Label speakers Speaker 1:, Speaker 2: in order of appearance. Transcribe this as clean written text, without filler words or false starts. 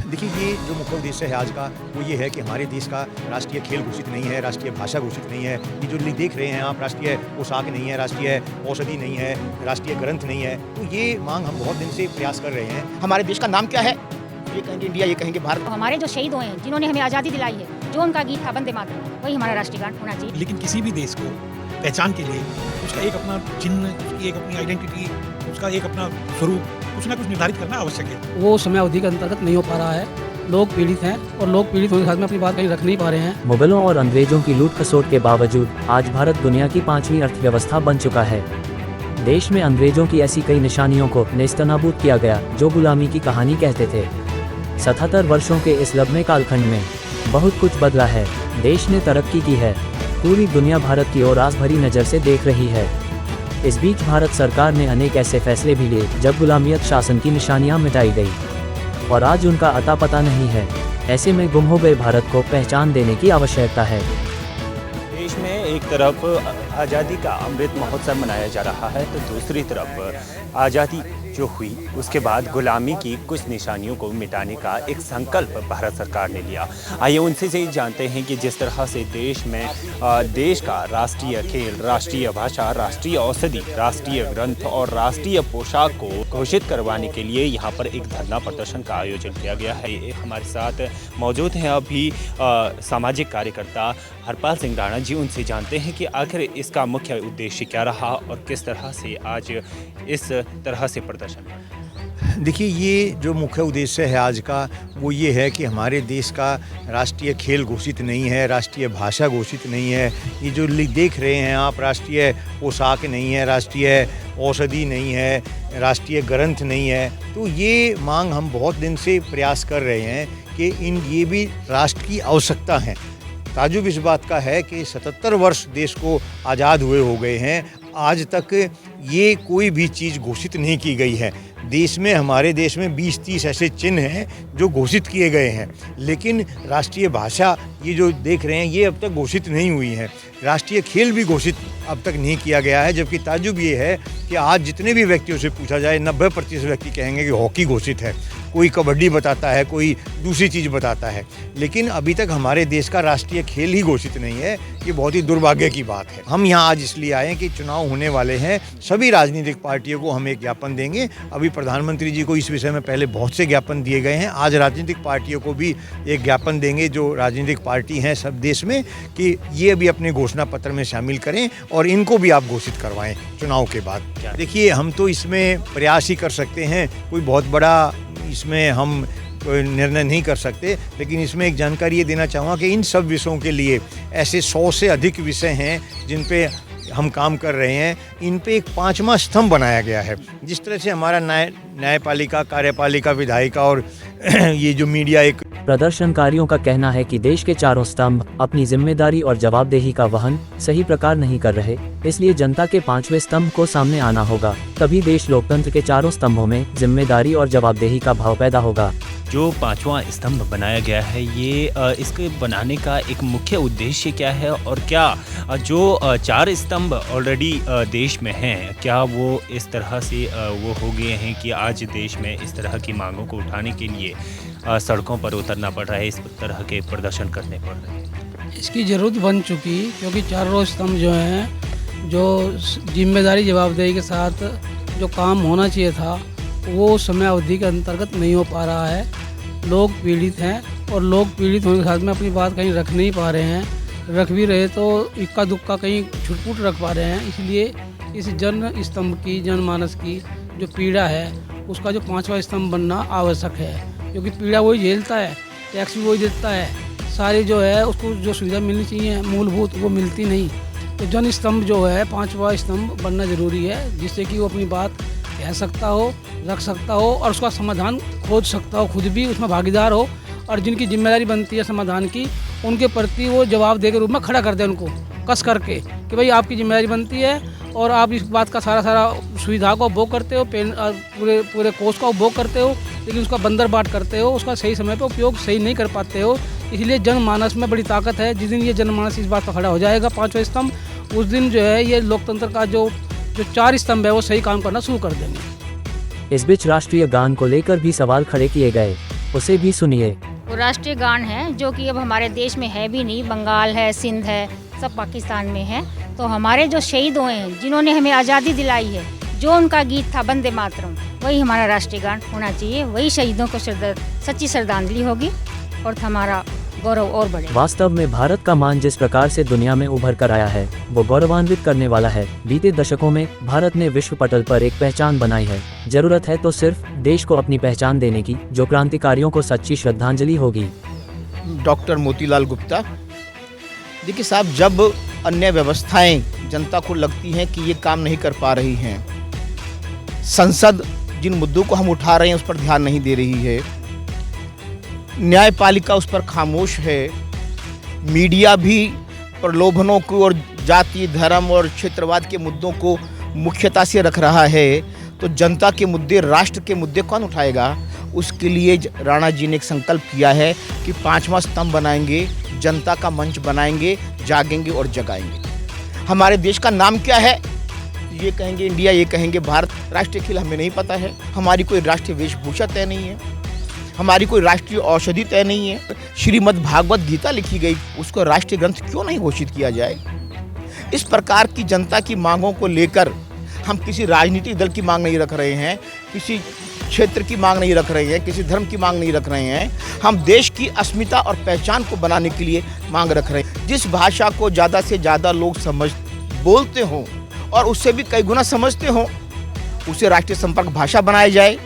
Speaker 1: देखिए, ये जो मुख्य उद्देश्य है आज का, वो ये है कि हमारे देश का राष्ट्रीय खेल घोषित नहीं है, राष्ट्रीय भाषा घोषित नहीं है। ये जो देख रहे हैं आप, राष्ट्रीय पोशाक नहीं है, राष्ट्रीय औषधि नहीं है, राष्ट्रीय ग्रंथ नहीं है। तो ये मांग हम बहुत दिन से प्रयास कर रहे हैं।
Speaker 2: हमारे देश का नाम क्या है? ये कहेंगे इंडिया, ये कहेंगे भारत।
Speaker 3: हमारे जो शहीद हुए हैं, जिन्होंने हमें आज़ादी दिलाई है, जो उनका गीत था वंदे मातरम, वही हमारा राष्ट्रीय गान होना चाहिए।
Speaker 4: लेकिन किसी भी देश को पहचान के लिए उसका एक अपना चिन्ह, उसकी एक अपनी आइडेंटिटी, उसका एक अपना स्वरूप, कुछ ना कुछ निर्धारित करना आवश्यक है।
Speaker 5: वो समय अवधि के अंतर्गत नहीं हो पा रहा है। लोग पीड़ित हैं और लोग पीड़ित होने के साथ में अपनी बात कहीं रख नहीं पा रहे हैं।
Speaker 6: मुगलों और अंग्रेजों की लूट खसोट के बावजूद आज भारत दुनिया की 5वीं अर्थव्यवस्था बन चुका है। देश में अंग्रेजों की ऐसी कई निशानियों को नेस्तनाबूद किया गया जो गुलामी की कहानी कहते थे। 77 वर्षों के इस लंबे कालखंड में बहुत कुछ बदला है। देश ने तरक्की की है। पूरी दुनिया भारत की ओर आस भरी नज़र से देख रही है। इस बीच भारत सरकार ने अनेक ऐसे फैसले भी लिए जब गुलामियत शासन की निशानियां मिटाई गई और आज उनका अता पता नहीं है। ऐसे में गुम हो गए भारत को पहचान देने की आवश्यकता है।
Speaker 7: देश में एक तरफ आज़ादी का अमृत महोत्सव मनाया जा रहा है, तो दूसरी तरफ आज़ादी जो हुई उसके बाद गुलामी की कुछ निशानियों को मिटाने का एक संकल्प भारत सरकार ने लिया। आइए उनसे से जानते हैं कि जिस तरह से देश में देश का राष्ट्रीय खेल, राष्ट्रीय भाषा, राष्ट्रीय औषधि, राष्ट्रीय ग्रंथ और राष्ट्रीय पोशाक को घोषित करवाने के लिए यहाँ पर एक धरना प्रदर्शन का आयोजन किया गया है। हमारे साथ मौजूद हैं अभी सामाजिक कार्यकर्ता हरपाल सिंह राणा जी। उनसे जानते हैं कि आखिर इसका मुख्य उद्देश्य क्या रहा और किस तरह से आज इस तरह से प्रदर्शन।
Speaker 1: देखिए, ये जो मुख्य उद्देश्य है आज का, वो ये है कि हमारे देश का राष्ट्रीय खेल घोषित नहीं है, राष्ट्रीय भाषा घोषित नहीं है। ये जो देख रहे हैं आप, राष्ट्रीय पोशाक नहीं है, राष्ट्रीय औषधि नहीं है, राष्ट्रीय ग्रंथ नहीं है। तो ये मांग हम बहुत दिन से प्रयास कर रहे हैं कि ये भी राष्ट्र की आवश्यकता है। ताजुब इस बात का है कि 77 वर्ष देश को आज़ाद हुए हो गए हैं, आज तक ये कोई भी चीज़ घोषित नहीं की गई है। देश में, हमारे देश में 20-30 ऐसे चिन्ह हैं जो घोषित किए गए हैं, लेकिन राष्ट्रीय भाषा ये जो देख रहे हैं ये अब तक घोषित नहीं हुई है। राष्ट्रीय खेल भी घोषित अब तक नहीं किया गया है, जबकि ताजुब ये है कि आज जितने भी व्यक्तियों से पूछा जाए 90% व्यक्ति कहेंगे कि हॉकी घोषित है, कोई कबड्डी बताता है, कोई दूसरी चीज़ बताता है, लेकिन अभी तक हमारे देश का राष्ट्रीय खेल ही घोषित नहीं है। ये बहुत ही दुर्भाग्य की बात है। हम यहाँ आज इसलिए आए हैं कि चुनाव होने वाले हैं, सभी राजनीतिक पार्टियों को हम एक ज्ञापन देंगे। अभी प्रधानमंत्री जी को इस विषय में पहले बहुत से ज्ञापन दिए गए हैं, आज राजनीतिक पार्टियों को भी एक ज्ञापन देंगे जो राजनीतिक पार्टी हैं सब देश में, कि ये भी अपने घोषणा पत्र में शामिल करें और इनको भी आप घोषित करवाएं चुनाव के बाद। देखिए, हम तो इसमें प्रयास ही कर सकते हैं, कोई बहुत बड़ा इसमें हम कोई निर्णय नहीं कर सकते, लेकिन इसमें एक जानकारी ये देना चाहूँगा कि इन सब विषयों के लिए ऐसे 100 से अधिक विषय हैं जिन पे हम काम कर रहे हैं। इन पे एक 5वां स्तंभ बनाया गया है। जिस तरह से हमारा न्यायपालिका, कार्यपालिका, विधायिका और ये जो मीडिया एक
Speaker 6: प्रदर्शनकारियों का कहना है कि देश के चारों स्तंभ अपनी जिम्मेदारी और जवाबदेही का वहन सही प्रकार नहीं कर रहे, इसलिए जनता के 5वें स्तंभ को सामने आना होगा, तभी देश लोकतंत्र के चारों स्तंभों में जिम्मेदारी और जवाबदेही का भाव पैदा होगा।
Speaker 7: जो 5वां स्तंभ बनाया गया है, ये इसके बनाने का एक मुख्य उद्देश्य क्या है और क्या जो 4 स्तंभ ऑलरेडी देश में हैं, क्या वो इस तरह से वो हो गए हैं कि आज देश में इस तरह की मांगों को उठाने के लिए सड़कों पर उतरना पड़ रहा है, इस तरह के प्रदर्शन करने पड़ रहे हैं?
Speaker 5: इसकी ज़रूरत बन चुकी, क्योंकि चारों स्तंभ जो हैं, जो जिम्मेदारी जवाबदेही के साथ जो काम होना चाहिए था, वो समय अवधि के अंतर्गत नहीं हो पा रहा है। लोग पीड़ित हैं और लोग पीड़ित होने के साथ में अपनी बात कहीं रख नहीं पा रहे हैं। रख भी रहे तो इक्का दुक्का कहीं छुटपुट रख पा रहे हैं। इसलिए इस जन स्तंभ की, जनमानस की जो पीड़ा है, उसका जो 5वां स्तंभ बनना आवश्यक है, क्योंकि पीड़ा वही झेलता है, टैक्स भी वही देता है, सारी जो है उसको जो सुविधा मिलनी चाहिए मूलभूत, वो मिलती नहीं। तो जन स्तंभ जो है 5वां स्तंभ बनना ज़रूरी है, जिससे कि वो अपनी बात कह सकता हो, रख सकता हो और उसका समाधान खोज सकता हो, खुद भी उसमें भागीदार हो, और जिनकी जिम्मेदारी बनती है समाधान की, उनके प्रति वो जवाबदेह के रूप में खड़ा कर दे उनको कस करके कि भाई आपकी जिम्मेदारी बनती है और आप इस बात का सारा सुविधा को उपभोग करते हो, पूरे कोष का उपभोग करते हो, लेकिन उसका बंदर बाट करते हो, उसका सही समय पर उपयोग सही नहीं कर पाते हो। इसलिए जनमानस में बड़ी ताकत है। जिस दिन ये जनमानस इस बात पर खड़ा हो जाएगा 5वां स्तंभ, उस दिन जो है ये लोकतंत्र का जो 4 स्तंभ है वो सही काम करना शुरू कर देंगे।
Speaker 6: इस बीच राष्ट्रीय गान को लेकर भी सवाल खड़े किए गए। उसे भी सुनिए।
Speaker 3: वो राष्ट्रीय गान है जो कि अब हमारे देश में है भी नहीं, बंगाल है, सिंध है, सब पाकिस्तान में है। तो हमारे जो शहीद हुए हैं, जिन्होंने हमें आज़ादी दिलाई है, जो उनका गीत था वंदे मातरम, वही हमारा राष्ट्रीय गान होना चाहिए। वही शहीदों को सच्ची श्रद्धांजलि होगी और हमारा गौरव और बढ़ेगा।
Speaker 6: वास्तव में भारत का मान जिस प्रकार से दुनिया में उभर कर आया है वो गौरवान्वित करने वाला है। बीते दशकों में भारत ने विश्व पटल पर एक पहचान बनाई है। जरूरत है तो सिर्फ देश को अपनी पहचान देने की, जो क्रांतिकारियों को सच्ची श्रद्धांजलि होगी।
Speaker 2: डॉक्टर मोतीलाल गुप्ता। देखिए साहब, जब अन्य व्यवस्थाएं जनता को लगती हैं कि ये काम नहीं कर पा रही हैं, संसद जिन मुद्दों को हम उठा रहे हैं उस पर ध्यान नहीं दे रही है, न्यायपालिका उस पर खामोश है, मीडिया भी प्रलोभनों को और जाति, धर्म और क्षेत्रवाद के मुद्दों को मुख्यता से रख रहा है, तो जनता के मुद्दे, राष्ट्र के मुद्दे कौन उठाएगा? उसके लिए राणा जी ने एक संकल्प किया है कि 5वां स्तंभ बनाएंगे, जनता का मंच बनाएंगे, जागेंगे और जगाएंगे। हमारे देश का नाम क्या है? ये कहेंगे इंडिया, ये कहेंगे भारत। राष्ट्रीय खेल हमें नहीं पता है, हमारी कोई राष्ट्रीय वेशभूषा तय नहीं है, हमारी कोई राष्ट्रीय औषधि तय नहीं है। श्रीमद् भागवत गीता लिखी गई, उसको राष्ट्रीय ग्रंथ क्यों नहीं घोषित किया जाए? इस प्रकार की जनता की मांगों को लेकर हम किसी राजनीतिक दल की मांग नहीं रख रहे हैं, किसी क्षेत्र की मांग नहीं रख रहे हैं, किसी धर्म की मांग नहीं रख रहे हैं। हम देश की अस्मिता और पहचान को बनाने के लिए मांग रख रहे हैं। जिस भाषा को ज़्यादा से ज़्यादा लोग बोलते हों और उससे भी कई गुना समझते हों, उसे राष्ट्रीय संपर्क भाषा बनाया जाए।